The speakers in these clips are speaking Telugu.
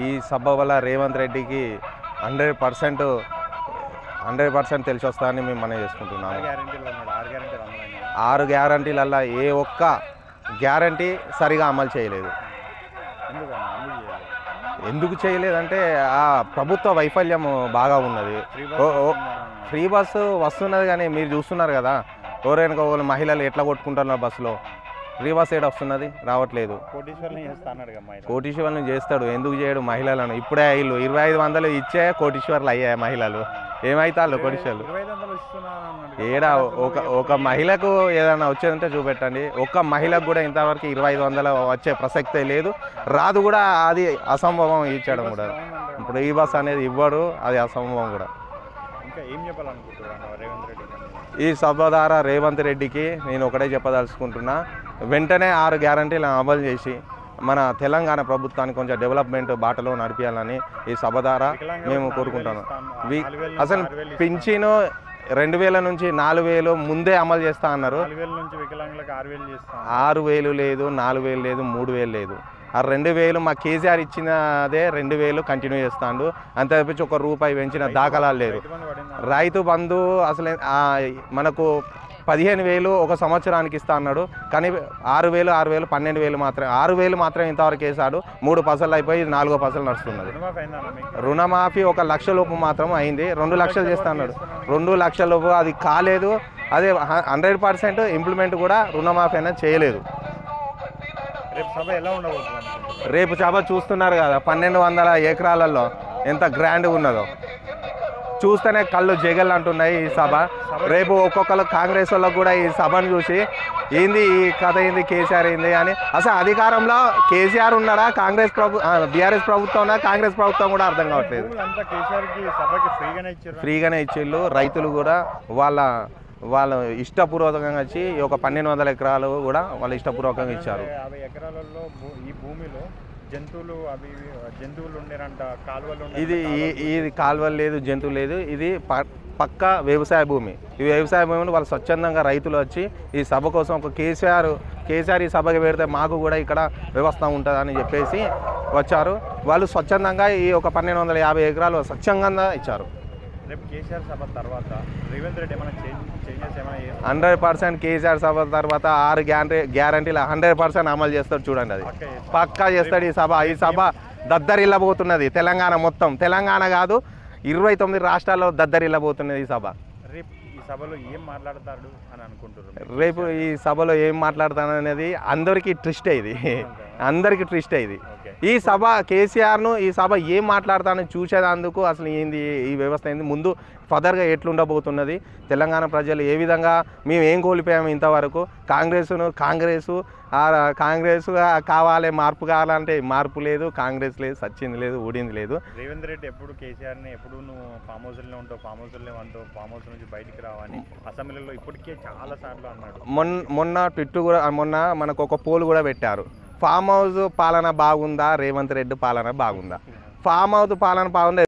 ఈ సభ వల్ల రేవంత్ రెడ్డికి 100% తెలిసి వస్తుందని మేము మనం చేసుకుంటున్నాము. 6 గ్యారంటీలల్లో ఏ ఒక్క గ్యారంటీ సరిగా అమలు చేయలేదు. ఎందుకు చేయలేదంటే ఆ ప్రభుత్వ వైఫల్యం బాగా ఉన్నది. ఫ్రీ బస్సు వస్తున్నది కానీ మీరు చూస్తున్నారు కదా, ఎవరైనా మహిళలు ఎట్లా కొట్టుకుంటున్నారు బస్సులో. ఫ్రీ బస్ ఏడ వస్తున్నది, రావట్లేదు. కోటీశ్వర్లను చేస్తాడు, ఎందుకు చేయడు? మహిళలను ఇప్పుడే వీళ్ళు 2500 ఇచ్చే కోటీశ్వర్లు అయ్యాయి మహిళలు. ఏమైతాళ్ళు కోటీశ్వర్లు? ఏడా ఒక మహిళకు ఏదైనా వచ్చేదంటే చూపెట్టండి. ఒక్క మహిళకు కూడా ఇంతవరకు 2500 వచ్చే ప్రసక్తే లేదు, రాదు కూడా. అది అసంభవం ఇచ్చడం కూడా. ఇప్పుడు ఈ బస్ అనేది ఇవ్వడు, అది అసంభవం కూడా. ఈ సభ ద్వారా రేవంత్ రెడ్డికి నేను ఒకటే చెప్పదలుచుకుంటున్నా, వెంటనే 6 గ్యారంటీలను అమలు చేసి మన తెలంగాణ ప్రభుత్వాన్ని కొంచెం డెవలప్మెంట్ బాటలో నడిపించాలని ఈ సభ ద్వారా మేము కోరుకుంటాను. అసలు పింఛను 2000 నుంచి 4000 ముందే అమలు చేస్తా అన్నారు. 6000 లేదు, 4000 లేదు, 3000 లేదు. ఆ 2000 మా కేసీఆర్ ఇచ్చినదే 2000 కంటిన్యూ చేస్తాడు. అంతే తప్పించి ₹1 పెంచిన దాఖలాలు లేదు. రైతు బంధు అసలు మనకు 15,000 ఒక సంవత్సరానికి ఇస్తా అన్నాడు, కానీ 6,000 12,000 మాత్రమే. 6,000 మాత్రమే ఇంతవరకు వేసాడు. 3 పసలు అయిపోయి 4వ పసలు నడుస్తున్నది. రుణమాఫీ 1 లక్ష లోపు మాత్రం అయింది. 2 లక్షలు చేస్తా అన్నాడు. 2 లక్షల లోపు అది కాలేదు. అదే 100% ఇంప్లిమెంట్ కూడా రుణమాఫీ అనేది చేయలేదు. రేపు సభ చూస్తున్నారు కదా, 1200 ఎకరాలలో ఎంత గ్రాండ్గా ఉన్నదో చూస్తేనే కళ్ళు జగల్ అంటున్నాయి ఈ సభ. రేపు ఒక్కొక్కరు కాంగ్రెస్ వాళ్ళకు కూడా ఈ సభను చూసి ఏంది ఈ కథ, ఏంది కేసీఆర్ ఏంది అని. అసలు అధికారంలో కేసీఆర్ ఉన్నాడా, బీఆర్ఎస్ ప్రభుత్వం ఉన్నా, కాంగ్రెస్ ప్రభుత్వం కూడా అర్థం కావట్లేదు. ఫ్రీగానే ఇచ్చిళ్ళు. రైతులు కూడా వాళ్ళ ఇష్టపూర్వకంగా వచ్చి ఒక 1200 ఎకరాలు కూడా వాళ్ళు ఇష్టపూర్వకంగా ఇచ్చారు. ఇది కాలువలు లేదు, జంతువులు లేదు. ఇది పక్క వ్యవసాయ భూమి. ఈ వ్యవసాయ భూమిని వాళ్ళు స్వచ్ఛందంగా రైతులు వచ్చి ఈ సభ కోసం ఒక కేసీఆర్ ఈ సభకి పెడితే మాకు కూడా ఇక్కడ వ్యవస్థ ఉంటుందని చెప్పేసి వచ్చారు. వాళ్ళు స్వచ్ఛందంగా ఈ ఒక 1250 ఎకరాలు స్వచ్ఛందంగా ఇచ్చారు. 100% కేసీఆర్ సభ తర్వాత 6 గ్యారంటీలు 100% అమలు చేస్తాడు. చూడండి, అది పక్కా చేస్తాడు. ఈ సభ దద్దరిల్లబోతున్నది. తెలంగాణ మొత్తం, తెలంగాణ కాదు 29 రాష్ట్రాల్లో దద్దరిల్లబోతున్నది ఈ సభ. రేపు ఈ సభలో ఏం మాట్లాడతాను అనేది అందరికీ ట్విస్ట్ అయింది. ఈ సభ కేసీఆర్ను ఈ సభ ఏం మాట్లాడతానని చూసేందుకు అసలు ఏంది ఈ వ్యవస్థ ఏంది, ముందు ఫర్దర్గా ఎట్లుండబోతున్నది, తెలంగాణ ప్రజలు ఏ విధంగా మేము ఏం కోల్పోయాము ఇంతవరకు. కాంగ్రెస్ కావాలి, మార్పు కావాలంటే మార్పు లేదు, కాంగ్రెస్ లేదు, సచ్చింది లేదు, ఊడింది లేదు. రేవంత్ రెడ్డి ఎప్పుడు కేసీఆర్ని ఎప్పుడు నువ్వు ఫామ్ హౌస్లో ఉంటావు, ఫామ్ హౌస్ నుంచి బయటికి రావని అసెంబ్లీలో ఇప్పటికే చాలా సార్లు అన్నాడు. మొన్న ట్విట్ కూడా, మొన్న మనకు ఒక పోల్ కూడా పెట్టారు. ఫామ్ హౌస్ పాలన బాగుందా, రేవంత్ రెడ్డి పాలన బాగుందా? ఫామ్ హౌస్ పాలన బాగుంది.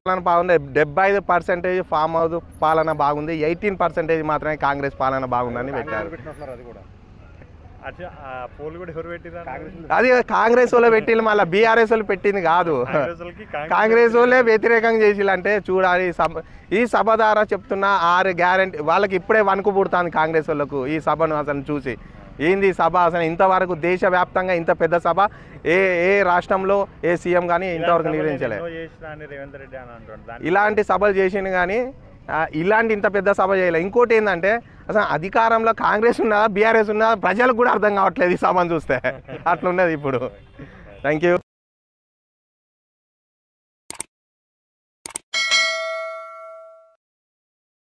75% ఫామ్ హౌస్ పాలన బాగుంది, 18% మాత్రమే కాంగ్రెస్ పాలన బాగుందని పెట్టారు. అది కాంగ్రెస్ వాళ్ళు పెట్టింది, మళ్ళీ బీఆర్ఎస్ వాళ్ళు పెట్టింది కాదు. కాంగ్రెస్ వాళ్ళే వ్యతిరేకంగా చేసిలంటే చూడాలి. ఈ సభ ద్వారా చెప్తున్న 6 గ్యారంటీ వాళ్ళకి ఇప్పుడే వణుకు పుడుతుంది కాంగ్రెస్ వాళ్ళకు. ఈ సభను అసలు చూసి ఏంది సభ, అసలు ఇంతవరకు దేశవ్యాప్తంగా ఇంత పెద్ద సభ ఏ రాష్ట్రంలో ఏ సీఎం కానీ ఇంతవరకు నిర్వహించలేదు. ఇలాంటి సభలు చేసింది కానీ ఇలాంటి ఇంత పెద్ద సభ చేయలేదు. ఇంకోటి ఏంటంటే అసలు అధికారంలో కాంగ్రెస్ ఉన్నదా, బీఆర్ఎస్ ఉన్నదా ప్రజలకు కూడా అర్థం కావట్లేదు ఈ సభను చూస్తే. అట్లున్నది ఇప్పుడు. Thank you.